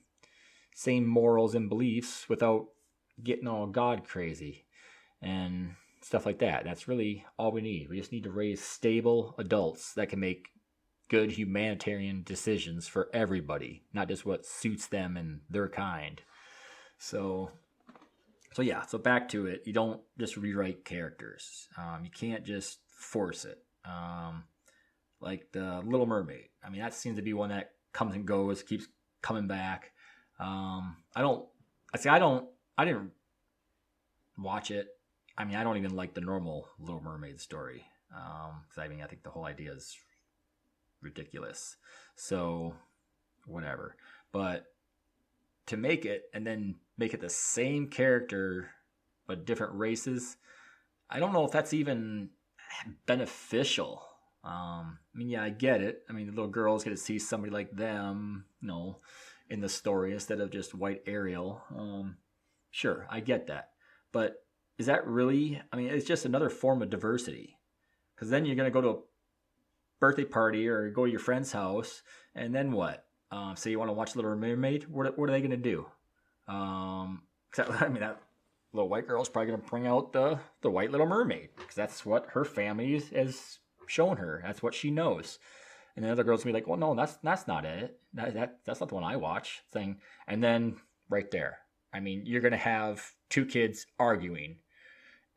morals and beliefs without getting all God crazy and stuff like that. That's really all we need. We just need to raise stable adults that can make good humanitarian decisions for everybody, not just what suits them and their kind. So back to it. You don't just rewrite characters. You can't just force it. Like the Little Mermaid. I mean, that seems to be one that comes and goes, keeps coming back. I didn't watch it. I mean, I don't even like the normal Little Mermaid story. Because I think the whole idea is ridiculous. So, whatever. But to make it and then make it the same character but different races, I don't know if that's even beneficial. I mean, yeah, I get it. I mean, the little girls get to see somebody like them, in the story instead of just white Ariel. Sure, I get that. But is that really? I mean, it's just another form of diversity. Because then you're going to go to a birthday party or go to your friend's house, and then what? Say you want to watch Little Mermaid. What are they going to do? That little white girl's probably going to bring out the white Little Mermaid because that's what her family has shown her. That's what she knows. And the other girls will be like, well, no, that's not it. That's not the one I watch thing. And then right there, I mean, you're going to have two kids arguing.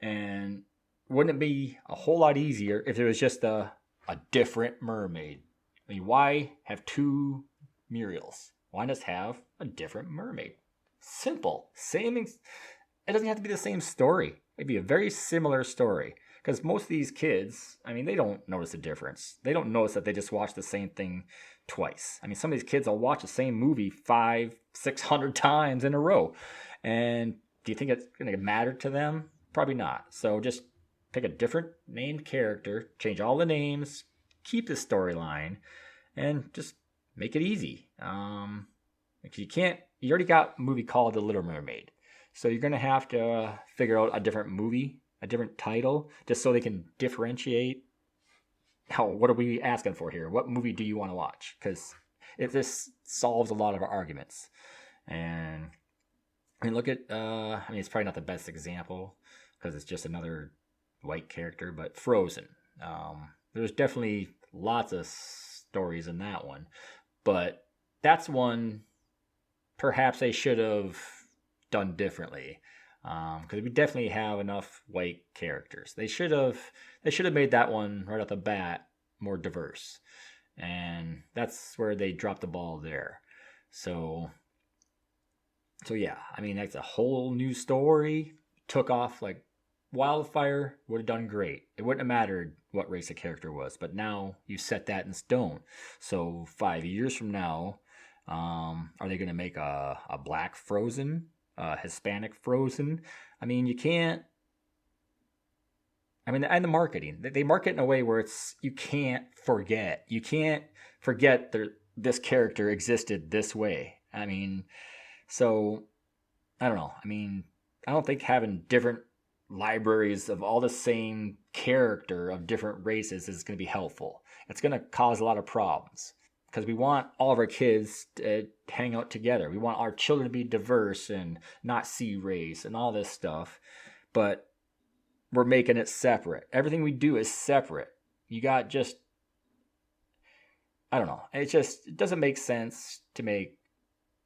And wouldn't it be a whole lot easier if it was just a different mermaid? I mean, why have two Muriels? Why just have a different mermaid? Simple. It doesn't have to be the same story. It'd be a very similar story. Because most of these kids, I mean, they don't notice a difference. They don't notice that they just watch the same thing twice. I mean, some of these kids will watch the same movie 500-600 times in a row. And do you think it's going to matter to them? Probably not. So just pick a different named character, change all the names, keep the storyline, and just make it easy. Because you already got a movie called The Little Mermaid. So you're going to have to figure out a different movie, a different title, just so they can differentiate. What are we asking for here? What movie do you want to watch? Because this solves a lot of our arguments. And I mean, look at, it's probably not the best example because it's just another white character, but Frozen. There's definitely lots of stories in that one. But that's one perhaps they should have done differently. Because we definitely have enough white characters. They should have made that one right off the bat more diverse, and that's where they dropped the ball there. So yeah, I mean that's a whole new story. Took off like wildfire. Would have done great. It wouldn't have mattered what race the character was, but now you set that in stone. So 5 years from now, are they going to make a black Frozen? Hispanic Frozen? I mean, you can't I mean, and the marketing. They market in a way where it's you can't forget. You can't forget that this character existed this way. I mean, so I don't know. I mean, I don't think having different libraries of all the same character of different races is going to be helpful. It's going to cause a lot of problems because we want all of our kids to hang out together. We want our children to be diverse and not see race and all this stuff. But we're making it separate. Everything we do is separate. You got just, I don't know. It doesn't make sense to make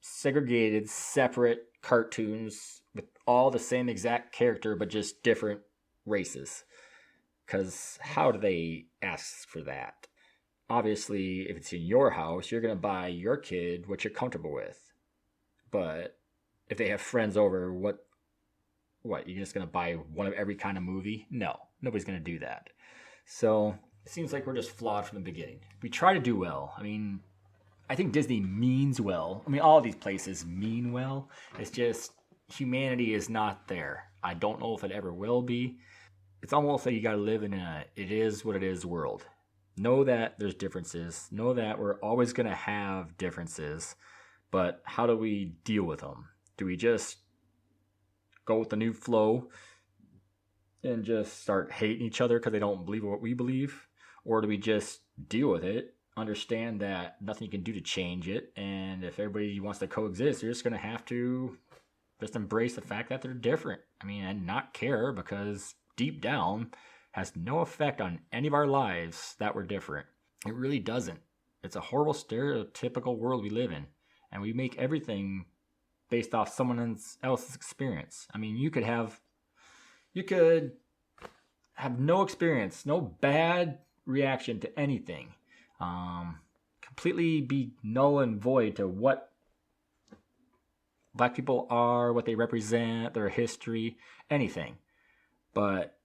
segregated, separate cartoons with all the same exact character, but just different races. Because how do they ask for that? Obviously, if it's in your house, you're going to buy your kid what you're comfortable with. But if they have friends over, what, you're just going to buy one of every kind of movie? No, nobody's going to do that. So it seems like we're just flawed from the beginning. We try to do well. I mean, I think Disney means well. I mean, all of these places mean well. It's just humanity is not there. I don't know if it ever will be. It's almost like you got to live in a it is what it is world. Know that there's differences. Know that we're always going to have differences. But how do we deal with them? Do we just go with the new flow and just start hating each other because they don't believe what we believe? Or do we just deal with it, understand that nothing you can do to change it, and if everybody wants to coexist, you're just going to have to just embrace the fact that they're different. I mean, and not care, because deep down has no effect on any of our lives that we're different. It really doesn't. It's a horrible stereotypical world we live in, and we make everything based off someone else's experience. I mean, you could have no experience, no bad reaction to anything. Completely be null and void to what Black people are, what they represent, their history, anything. But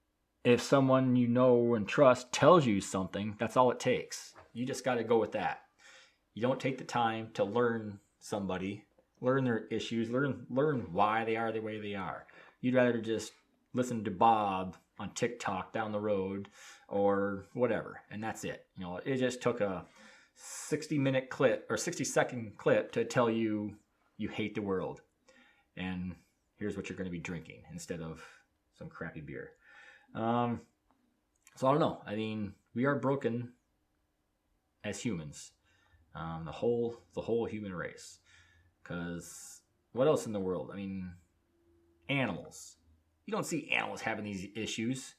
if someone you know and trust tells you something, that's all it takes. You just got to go with that. You don't take the time to learn somebody, learn their issues, learn why they are the way they are. You'd rather just listen to Bob on TikTok down the road or whatever, and that's it. You know, it just took a 60-minute clip or 60-second clip to tell you you hate the world, and here's what you're going to be drinking instead of some crappy beer. So I don't know. I mean, we are broken as humans, the whole human race. Because what else in the world? I mean, animals. You don't see animals having these issues.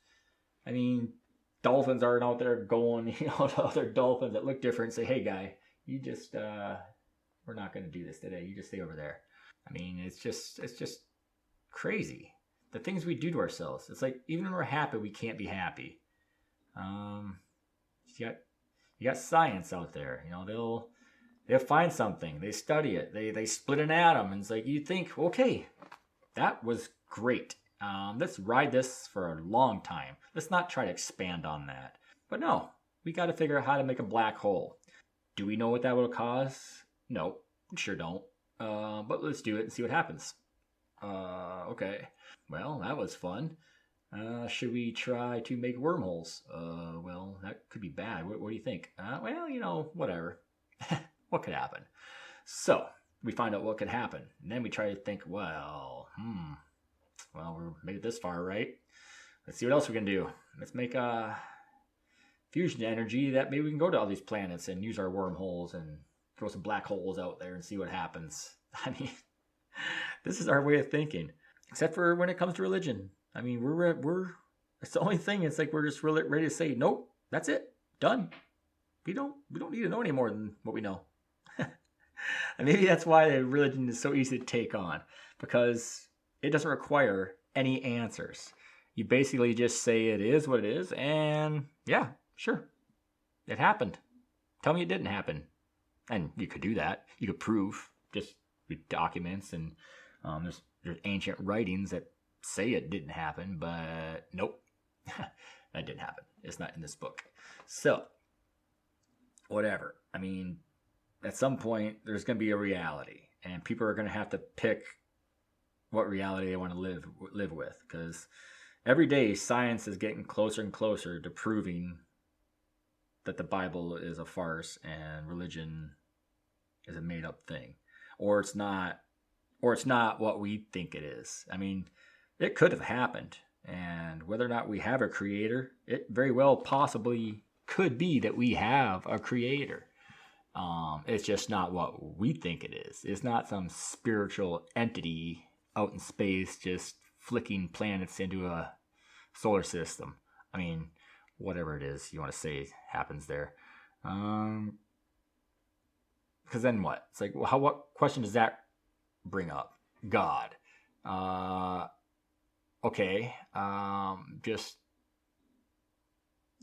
I mean, dolphins aren't out there going, to other dolphins that look different and say, hey, guy, you just, we're not going to do this today. You just stay over there. I mean, it's just crazy. The things we do to ourselves. It's like, even when we're happy, we can't be happy. You got science out there. They'll find something. They study it. They split an atom. And it's like, you think, okay, that was great. Let's ride this for a long time. Let's not try to expand on that. But no, we got to figure out how to make a black hole. Do we know what that will cause? No, we sure don't. But let's do it and see what happens. Okay. Well, that was fun. Should we try to make wormholes? Well, that could be bad. What do you think? Well, whatever. What could happen? So, we find out what could happen. And then we try to think, well, we're made it this far, right? Let's see what else we can do. Let's make a fusion energy that maybe we can go to all these planets and use our wormholes and throw some black holes out there and see what happens. I mean, this is our way of thinking. Except for when it comes to religion. I mean, we're it's the only thing. It's like we're just really ready to say, nope, that's it, done. We don't need to know any more than what we know. And maybe that's why religion is so easy to take on, because it doesn't require any answers. You basically just say it is what it is, and yeah, sure, it happened. Tell me it didn't happen, and you could do that. You could prove just with documents, and there's ancient writings that say it didn't happen, but nope, that didn't happen. It's not in this book. So, whatever. I mean, at some point, there's going to be a reality, and people are going to have to pick what reality they want to live with, because every day science is getting closer and closer to proving that the Bible is a farce and religion is a made up thing, or it's not what we think it is. I mean, it could have happened, and whether or not we have a creator, it very well possibly could be that we have a creator. It's just not what we think it is. It's not some spiritual entity out in space just flicking planets into a solar system. I mean, whatever it is you want to say happens there. Because then what? It's like, well, what question does that bring up? God. Okay. Just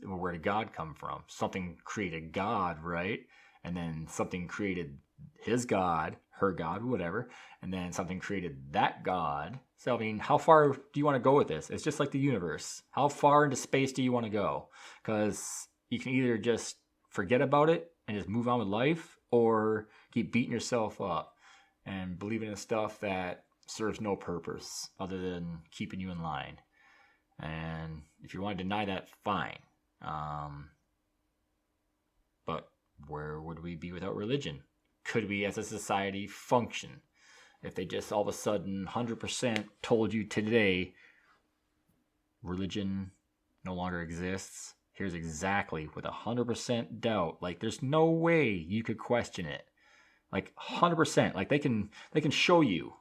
where did God come from? Something created God, right? And then something created his God, her God, whatever. And then something created that God. So, I mean, how far do you want to go with this? It's just like the universe. How far into space do you want to go? Because you can either just forget about it and just move on with life, or keep beating yourself up and believing in stuff that serves no purpose other than keeping you in line. And if you want to deny that, fine. But where would we be without religion? Could we as a society function if they just all of a sudden 100% told you today religion no longer exists? Here's exactly with 100% doubt. Like, there's no way you could question it. Like 100%. Like they can show you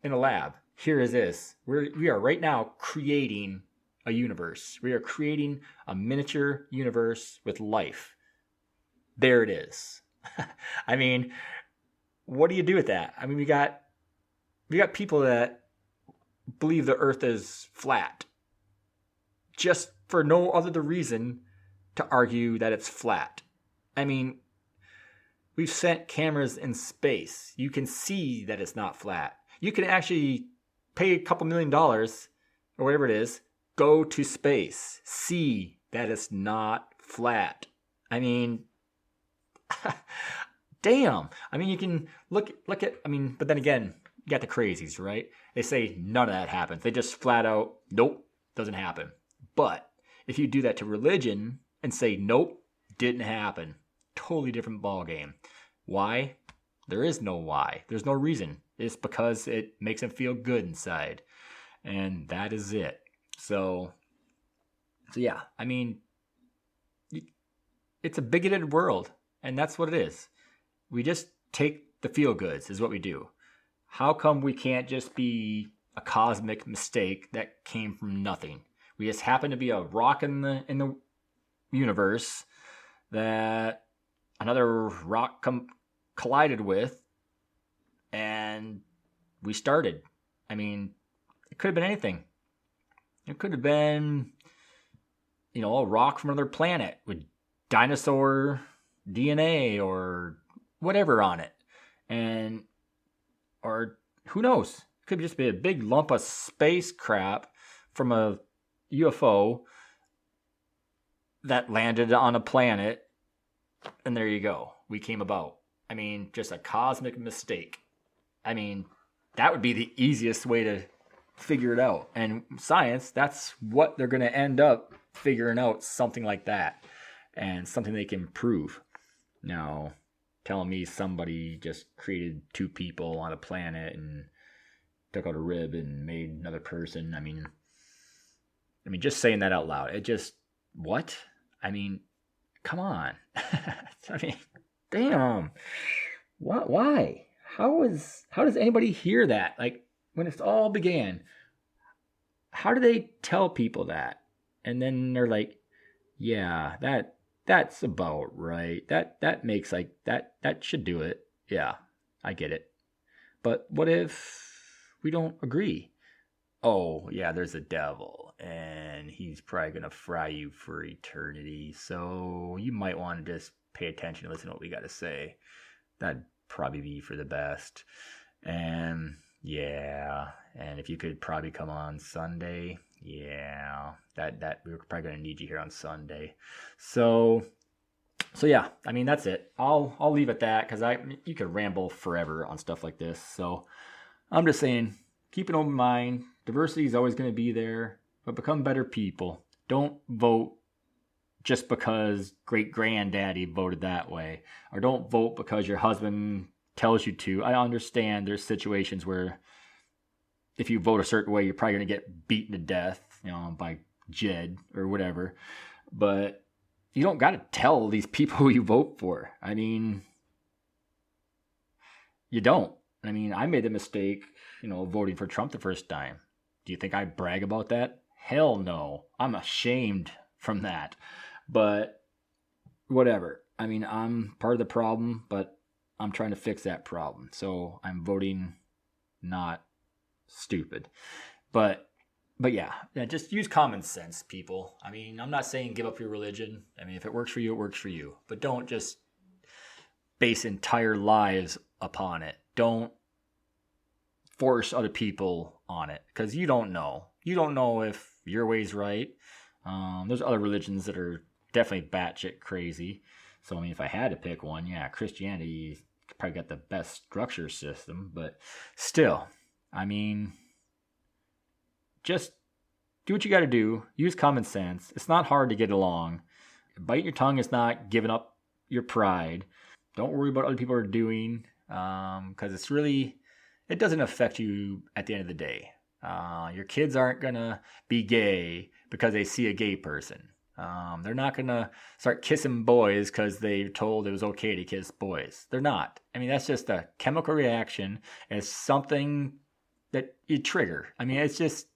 in a lab. Here is this. We are right now creating a universe. We are creating a miniature universe with life. There it is. I mean, what do you do with that? I mean, we got people that believe the earth is flat just for no other reason to argue that it's flat. I mean, we've sent cameras in space. You can see that it's not flat. You can actually pay a couple $1 million or whatever it is, go to space, see that it's not flat. I mean, damn. I mean, you can look at, I mean, but then again, you got the crazies, right? They say none of that happens. They just flat out, nope, doesn't happen. But if you do that to religion and say, nope, didn't happen, totally different ball game. Why? There is no why. There's no reason. It's because it makes them feel good inside. And that is it. So yeah, I mean, it's a bigoted world. And that's what it is. We just take the feel goods is what we do. How come we can't just be a cosmic mistake that came from nothing? We just happen to be a rock in the universe that another rock collided with, and we started. I mean, it could have been anything. It could have been, a rock from another planet with dinosaur DNA or whatever on it. Or who knows? It could just be a big lump of space crap from a UFO that landed on a planet, and there you go. We came about. I mean, just a cosmic mistake. I mean, that would be the easiest way to figure it out. And science, that's what they're going to end up figuring out, something like that, and something they can prove. Now, telling me somebody just created two people on a planet and took out a rib and made another person. I mean, just saying that out loud, it just, what? I mean, come on. I mean, damn. What? Why? How does anybody hear that? Like, when it all began, how do they tell people that? And then they're like, yeah, that's about right. That makes like, that should do it. Yeah, I get it. But what if we don't agree? Oh, yeah, there's a devil, and he's probably going to fry you for eternity. So you might want to just pay attention and listen to what we got to say. That'd probably be for the best. And yeah, and if you could probably come on Sunday, yeah, that we're probably going to need you here on Sunday. So yeah, I mean, that's it. I'll leave it at that, because you could ramble forever on stuff like this. So I'm just saying, keep an open mind. Diversity is always going to be there. but become better people. Don't vote just because great granddaddy voted that way, or don't vote because your husband tells you to. I understand there's situations where if you vote a certain way, you're probably going to get beaten to death, by Jed or whatever. But you don't got to tell these people who you vote for. I mean, you don't. I mean, I made the mistake, voting for Trump the first time. Do you think I brag about that? Hell no. I'm ashamed from that. But whatever. I mean, I'm part of the problem, but I'm trying to fix that problem. So I'm voting not stupid. But yeah, just use common sense, people. I mean, I'm not saying give up your religion. I mean, if it works for you, it works for you. But don't just base entire lives upon it. Don't force other people on it, because you don't know. You don't know if your way's right. There's other religions that are definitely batshit crazy. So, I mean, if I had to pick one, yeah, Christianity probably got the best structure system. But still, I mean, just do what you got to do. Use common sense. It's not hard to get along. Bite your tongue is not giving up your pride. Don't worry about what other people are doing, because it doesn't affect you at the end of the day. Your kids aren't going to be gay because they see a gay person. They're not going to start kissing boys because they're told it was okay to kiss boys. They're not. I mean, that's just a chemical reaction. It's something that you trigger. I mean, it's just,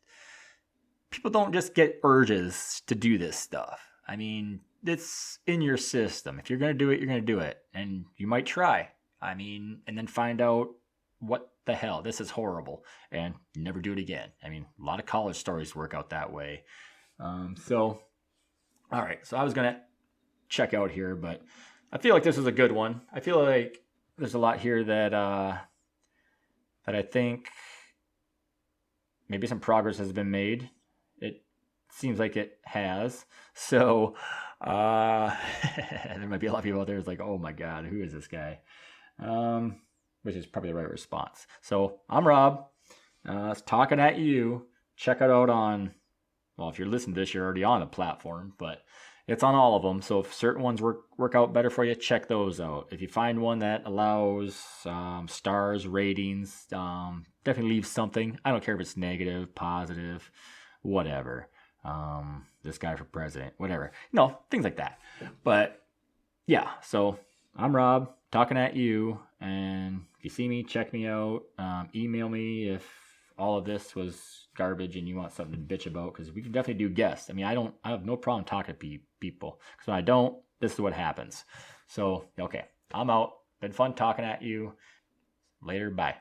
people don't just get urges to do this stuff. I mean, it's in your system. If you're going to do it, you're going to do it. And you might try. I mean, and then find out what the hell, this is horrible, and never do it again. I mean, a lot of college stories work out that way. All right, so I was going to check out here, but I feel like this was a good one. I feel like there's a lot here that I think maybe some progress has been made. It seems like it has. So there might be a lot of people out there who's like, oh my God, who is this guy? Which is probably the right response. So I'm Rob, talking at you. Check it out on, well, if you're listening to this, you're already on the platform, but it's on all of them. So if certain ones work out better for you, check those out. If you find one that allows stars, ratings, definitely leave something. I don't care if it's negative, positive, whatever. This guy for president, whatever. Things like that. But yeah, so I'm Rob, talking at you. And if you see me, check me out. Email me if all of this was garbage and you want something to bitch about, because we can definitely do guests. I mean, I have no problem talking to people, because when I don't, this is what happens. So, okay, I'm out. Been fun talking at you. Later, bye.